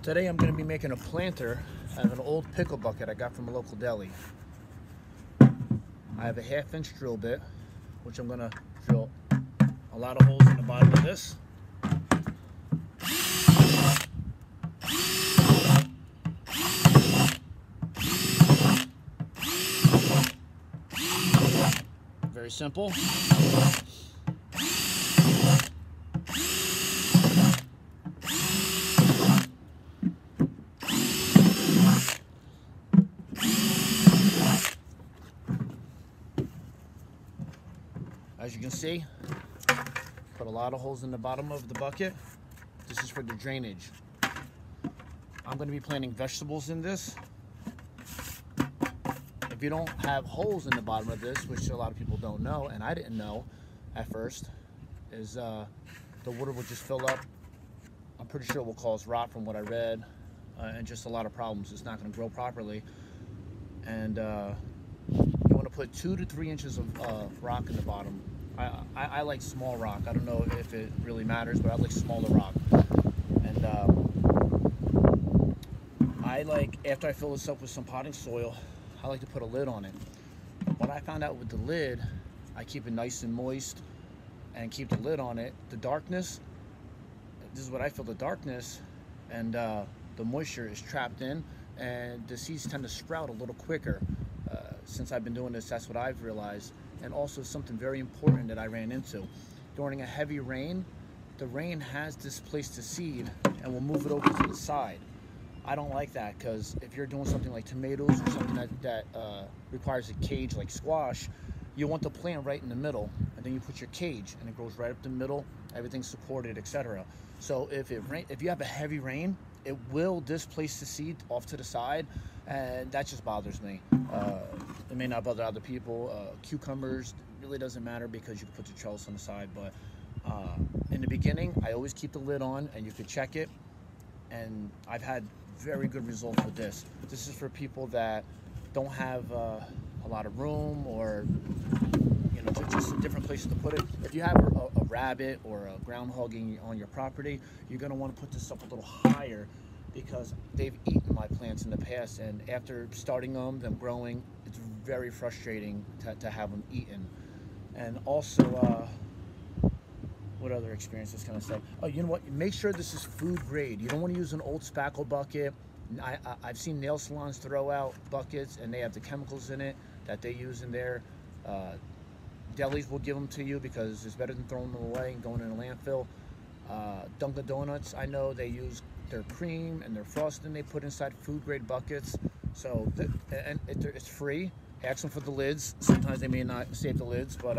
Today I'm going to be making a planter out of an old pickle bucket I got from a local deli. I have a 1/2-inch drill bit, which I'm going to drill a lot of holes in the bottom of this. Very simple. As you can see, put a lot of holes in the bottom of the bucket. This is for the drainage. I'm going to be planting vegetables in this. If you don't have holes in the bottom of this, which a lot of people don't know, and I didn't know at first, is the water will just fill up. I'm pretty sure it will cause rot from what I read, and just a lot of problems. It's not going to grow properly. And you want to put 2 to 3 inches of rock in the bottom. I like small rock. I don't know if it really matters, but I like smaller rock. And I like, after I fill this up with some potting soil, I like to put a lid on it. What I found out with the lid, I keep it nice and moist and keep the lid on it. The darkness, this is what I feel, the darkness and the moisture is trapped in, and the seeds tend to sprout a little quicker. Since I've been doing this, that's what I've realized. And also something very important that I ran into. During a heavy rain, the rain has displaced the seed and will move it over to the side. I don't like that, because if you're doing something like tomatoes or something that requires a cage like squash, you want the plant right in the middle, and then you put your cage and it grows right up the middle, everything's supported, etc. So if you have a heavy rain, it will displace the seed off to the side, and that just bothers me. It may not bother other people. Cucumbers, really doesn't matter because you can put the trellis on the side, but in the beginning, I always keep the lid on and you could check it, and I've had very good results with this. This is for people that don't have a lot of room, or just different places to put it. If you have a rabbit or a groundhog on your property, you're going to want to put this up a little higher, because they've eaten my plants in the past, and after starting them growing, it's very frustrating to have them eaten. And also, what other experiences can I say? Oh, you know what? Make sure this is food grade. You don't want to use an old spackle bucket. I've seen nail salons throw out buckets, and they have the chemicals in it that they use in there. Delis will give them to you because it's better than throwing them away and going in a landfill. Dunkin' Donuts, I know they use their cream and their frosting they put inside food grade buckets. So it's free. Ask them for the lids. Sometimes they may not save the lids, but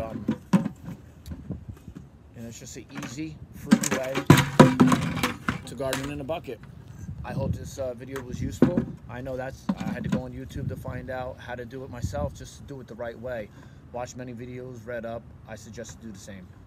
it's just an easy, free way to garden in a bucket. I hope this video was useful. I know I had to go on YouTube to find out how to do it myself, just to do it the right way. Watch many videos, read up. I suggest to do the same.